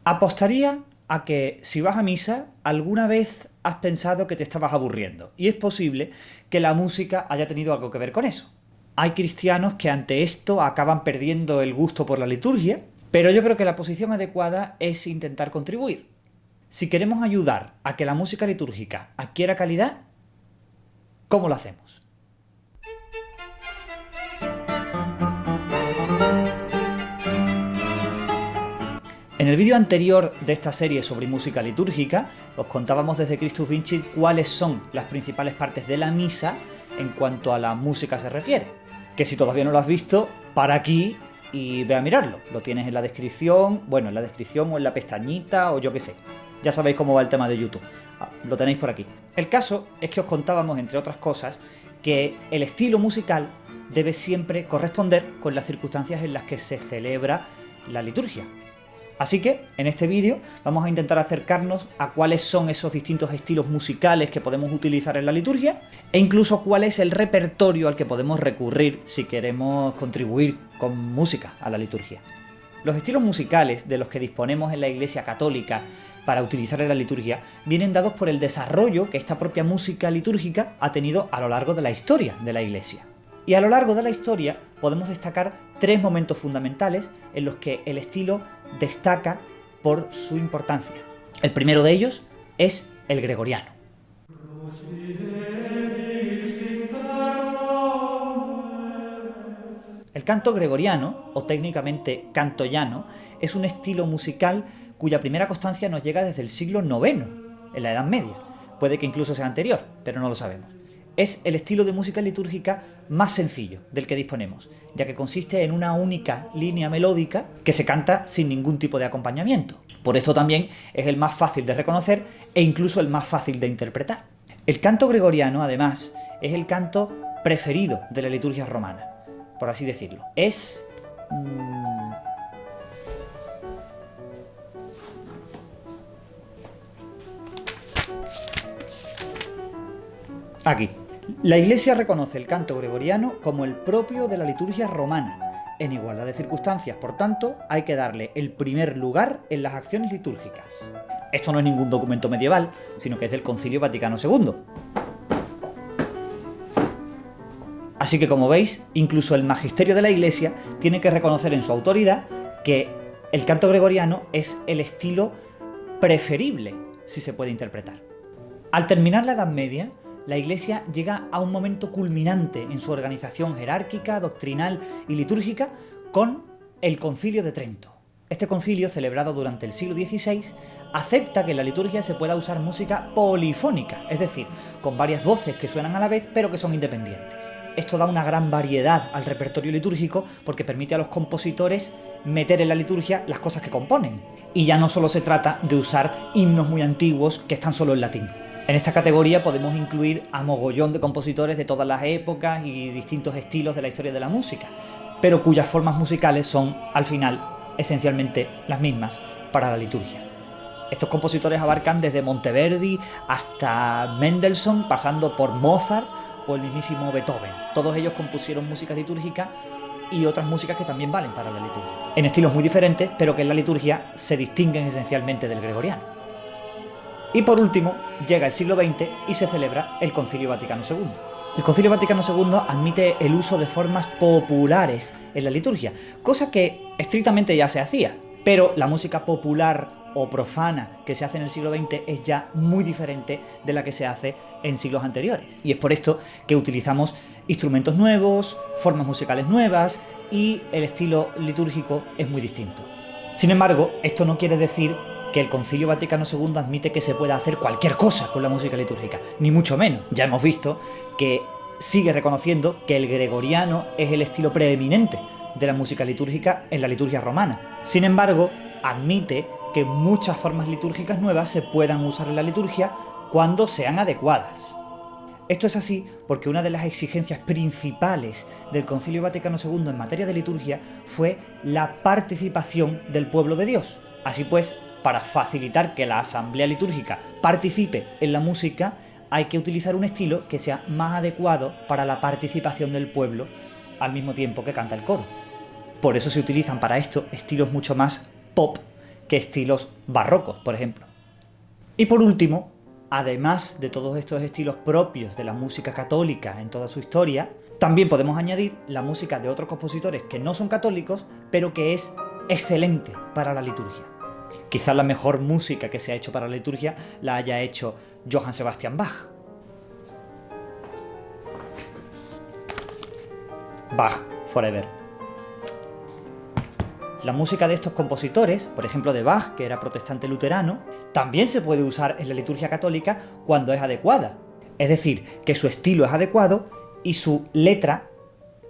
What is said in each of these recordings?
Apostaría a que si vas a misa, alguna vez has pensado que te estabas aburriendo. Y es posible que la música haya tenido algo que ver con eso. Hay cristianos que ante esto acaban perdiendo el gusto por la liturgia, pero yo creo que la posición adecuada es intentar contribuir. Si queremos ayudar a que la música litúrgica adquiera calidad, ¿cómo lo hacemos? En el vídeo anterior de esta serie sobre música litúrgica, os contábamos desde Christus Vincit cuáles son las principales partes de la misa en cuanto a la música se refiere. Que si todavía no lo has visto, para aquí y ve a mirarlo. Lo tienes en la descripción, bueno, en la descripción o en la pestañita o yo qué sé. Ya sabéis cómo va el tema de YouTube. Lo tenéis por aquí. El caso es que os contábamos, entre otras cosas, que el estilo musical debe siempre corresponder con las circunstancias en las que se celebra la liturgia. Así que, en este vídeo, vamos a intentar acercarnos a cuáles son esos distintos estilos musicales que podemos utilizar en la liturgia e incluso cuál es el repertorio al que podemos recurrir si queremos contribuir con música a la liturgia. Los estilos musicales de los que disponemos en la Iglesia Católica para utilizar en la liturgia vienen dados por el desarrollo que esta propia música litúrgica ha tenido a lo largo de la historia de la Iglesia. Y a lo largo de la historia podemos destacar tres momentos fundamentales en los que el estilo destaca por su importancia. El primero de ellos es el gregoriano. El canto gregoriano, o técnicamente canto llano, es un estilo musical cuya primera constancia nos llega desde el siglo IX, en la Edad Media. Puede que incluso sea anterior, pero no lo sabemos. Es el estilo de música litúrgica más sencillo del que disponemos, ya que consiste en una única línea melódica que se canta sin ningún tipo de acompañamiento. Por esto también es el más fácil de reconocer e incluso el más fácil de interpretar. El canto gregoriano, además, es el canto preferido de la liturgia romana, por así decirlo. Es... aquí. La Iglesia reconoce el canto gregoriano como el propio de la liturgia romana. En igualdad de circunstancias, por tanto, hay que darle el primer lugar en las acciones litúrgicas. Esto no es ningún documento medieval, sino que es del Concilio Vaticano II. Así que, como veis, incluso el magisterio de la Iglesia tiene que reconocer en su autoridad que el canto gregoriano es el estilo preferible, si se puede interpretar. Al terminar la Edad Media, la Iglesia llega a un momento culminante en su organización jerárquica, doctrinal y litúrgica con el Concilio de Trento. Este concilio, celebrado durante el siglo XVI, acepta que en la liturgia se pueda usar música polifónica, es decir, con varias voces que suenan a la vez pero que son independientes. Esto da una gran variedad al repertorio litúrgico porque permite a los compositores meter en la liturgia las cosas que componen. Y ya no solo se trata de usar himnos muy antiguos que están solo en latín. En esta categoría podemos incluir a mogollón de compositores de todas las épocas y distintos estilos de la historia de la música, pero cuyas formas musicales son, al final, esencialmente las mismas para la liturgia. Estos compositores abarcan desde Monteverdi hasta Mendelssohn, pasando por Mozart o el mismísimo Beethoven. Todos ellos compusieron música litúrgica y otras músicas que también valen para la liturgia, en estilos muy diferentes, pero que en la liturgia se distinguen esencialmente del gregoriano. Y por último, llega el siglo XX y se celebra el Concilio Vaticano II. El Concilio Vaticano II admite el uso de formas populares en la liturgia, cosa que estrictamente ya se hacía, pero la música popular o profana que se hace en el siglo XX es ya muy diferente de la que se hace en siglos anteriores. Y es por esto que utilizamos instrumentos nuevos, formas musicales nuevas y el estilo litúrgico es muy distinto. Sin embargo, esto no quiere decir que el Concilio Vaticano II admite que se pueda hacer cualquier cosa con la música litúrgica, ni mucho menos. Ya hemos visto que sigue reconociendo que el gregoriano es el estilo preeminente de la música litúrgica en la liturgia romana. Sin embargo, admite que muchas formas litúrgicas nuevas se puedan usar en la liturgia cuando sean adecuadas. Esto es así porque una de las exigencias principales del Concilio Vaticano II en materia de liturgia fue la participación del pueblo de Dios. Así pues, para facilitar que la asamblea litúrgica participe en la música, hay que utilizar un estilo que sea más adecuado para la participación del pueblo al mismo tiempo que canta el coro. Por eso se utilizan para esto estilos mucho más pop que estilos barrocos, por ejemplo. Y por último, además de todos estos estilos propios de la música católica en toda su historia, también podemos añadir la música de otros compositores que no son católicos, pero que es excelente para la liturgia. Quizás la mejor música que se ha hecho para la liturgia la haya hecho Johann Sebastian Bach. Bach Forever. La música de estos compositores, por ejemplo de Bach, que era protestante luterano, también se puede usar en la liturgia católica cuando es adecuada. Es decir, que su estilo es adecuado y su letra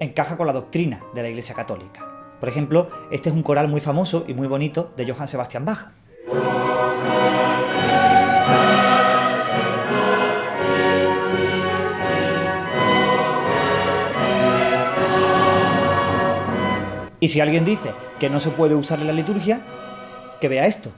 encaja con la doctrina de la Iglesia Católica. Por ejemplo, este es un coral muy famoso y muy bonito de Johann Sebastian Bach. Y si alguien dice que no se puede usar en la liturgia, que vea esto.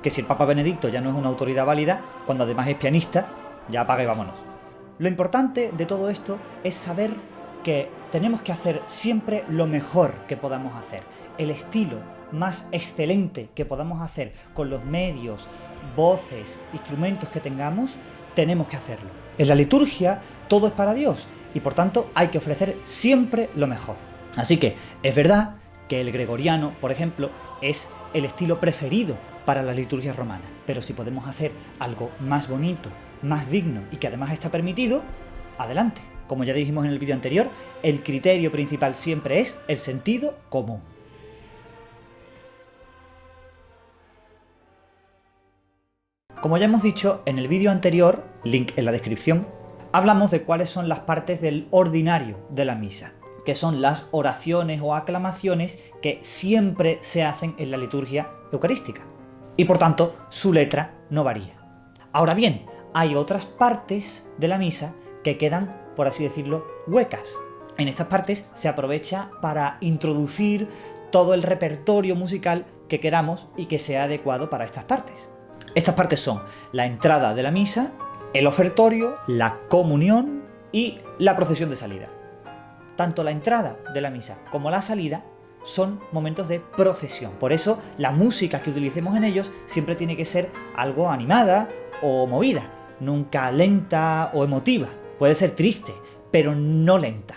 Que si el Papa Benedicto ya no es una autoridad válida, cuando además es pianista, ya apaga y vámonos. Lo importante de todo esto es saber que tenemos que hacer siempre lo mejor que podamos hacer, el estilo más excelente que podamos hacer con los medios, voces, instrumentos que tengamos, tenemos que hacerlo. En la liturgia todo es para Dios y por tanto hay que ofrecer siempre lo mejor. Así que es verdad que el gregoriano, por ejemplo, es el estilo preferido para la liturgia romana, pero si podemos hacer algo más bonito, más digno y que además está permitido, adelante. Como ya dijimos en el vídeo anterior, el criterio principal siempre es el sentido común. Como ya hemos dicho en el vídeo anterior, link en la descripción, hablamos de cuáles son las partes del ordinario de la misa, que son las oraciones o aclamaciones que siempre se hacen en la liturgia eucarística. Y por tanto, su letra no varía. Ahora bien, hay otras partes de la misa que quedan, por así decirlo, huecas. En estas partes se aprovecha para introducir todo el repertorio musical que queramos y que sea adecuado para estas partes. Estas partes son la entrada de la misa, el ofertorio, la comunión y la procesión de salida. Tanto la entrada de la misa como la salida son momentos de procesión. Por eso la música que utilicemos en ellos siempre tiene que ser algo animada o movida, nunca lenta o emotiva. Puede ser triste, pero no lenta.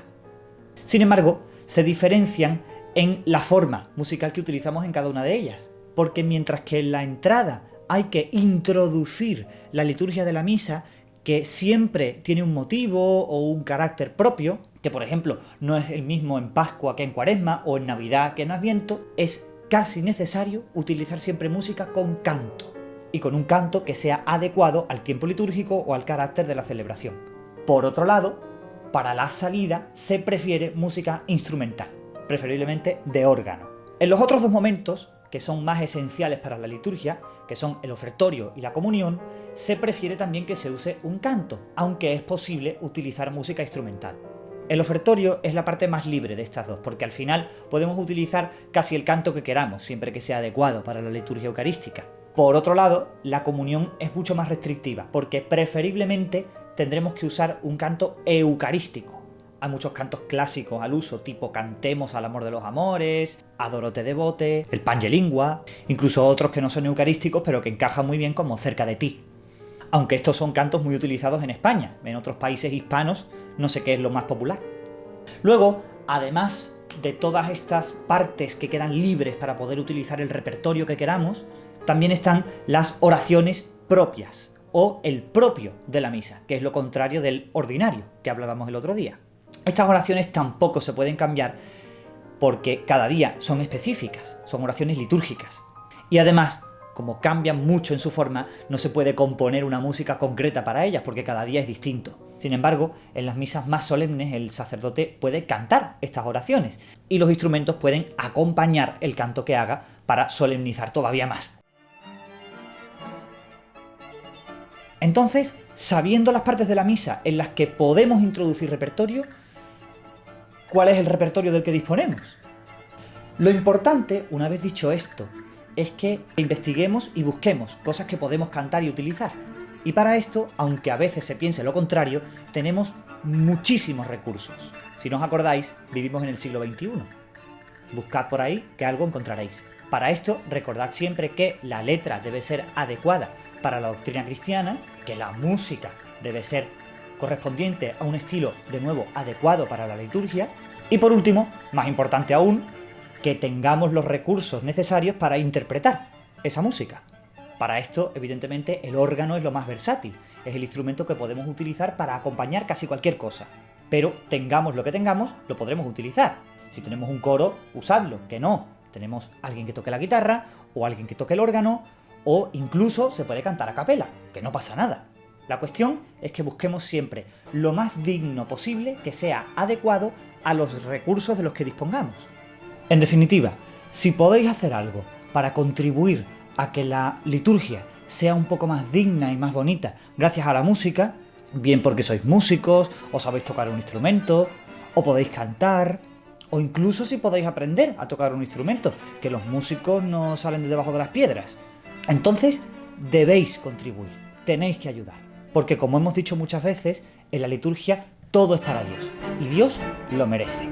Sin embargo, se diferencian en la forma musical que utilizamos en cada una de ellas, porque mientras que en la entrada hay que introducir la liturgia de la misa, que siempre tiene un motivo o un carácter propio, que por ejemplo no es el mismo en Pascua que en Cuaresma o en Navidad que en Adviento, es casi necesario utilizar siempre música con canto, y con un canto que sea adecuado al tiempo litúrgico o al carácter de la celebración. Por otro lado, para la salida se prefiere música instrumental, preferiblemente de órgano. En los otros dos momentos, que son más esenciales para la liturgia, que son el ofertorio y la comunión, se prefiere también que se use un canto, aunque es posible utilizar música instrumental. El ofertorio es la parte más libre de estas dos, porque al final podemos utilizar casi el canto que queramos, siempre que sea adecuado para la liturgia eucarística. Por otro lado, la comunión es mucho más restrictiva, porque preferiblemente tendremos que usar un canto eucarístico. Hay muchos cantos clásicos al uso, tipo Cantemos al amor de los amores, Adorote devote, el Pange Lingua, incluso otros que no son eucarísticos, pero que encajan muy bien como Cerca de ti. Aunque estos son cantos muy utilizados en España, en otros países hispanos no sé qué es lo más popular. Luego, además de todas estas partes que quedan libres para poder utilizar el repertorio que queramos, también están las oraciones propias, o el propio de la misa, que es lo contrario del ordinario, que hablábamos el otro día. Estas oraciones tampoco se pueden cambiar porque cada día son específicas, son oraciones litúrgicas. Y además, como cambian mucho en su forma, no se puede componer una música concreta para ellas porque cada día es distinto. Sin embargo, en las misas más solemnes el sacerdote puede cantar estas oraciones y los instrumentos pueden acompañar el canto que haga para solemnizar todavía más. Entonces, sabiendo las partes de la misa en las que podemos introducir repertorio, ¿cuál es el repertorio del que disponemos? Lo importante, una vez dicho esto, es que investiguemos y busquemos cosas que podemos cantar y utilizar. Y para esto, aunque a veces se piense lo contrario, tenemos muchísimos recursos. Si no os acordáis, vivimos en el siglo XXI. Buscad por ahí que algo encontraréis. Para esto, recordad siempre que la letra debe ser adecuada para la doctrina cristiana, que la música debe ser correspondiente a un estilo, de nuevo, adecuado para la liturgia. Y por último, más importante aún, que tengamos los recursos necesarios para interpretar esa música. Para esto, evidentemente, el órgano es lo más versátil, es el instrumento que podemos utilizar para acompañar casi cualquier cosa. Pero tengamos lo que tengamos, lo podremos utilizar. Si tenemos un coro, usadlo, que no. Tenemos alguien que toque la guitarra, o alguien que toque el órgano, o incluso se puede cantar a capela, que no pasa nada. La cuestión es que busquemos siempre lo más digno posible que sea adecuado a los recursos de los que dispongamos. En definitiva, si podéis hacer algo para contribuir a que la liturgia sea un poco más digna y más bonita gracias a la música, bien porque sois músicos, o sabéis tocar un instrumento, o podéis cantar, o incluso si podéis aprender a tocar un instrumento, que los músicos no salen de debajo de las piedras, entonces debéis contribuir, tenéis que ayudar, porque como hemos dicho muchas veces, en la liturgia todo es para Dios, y Dios lo merece.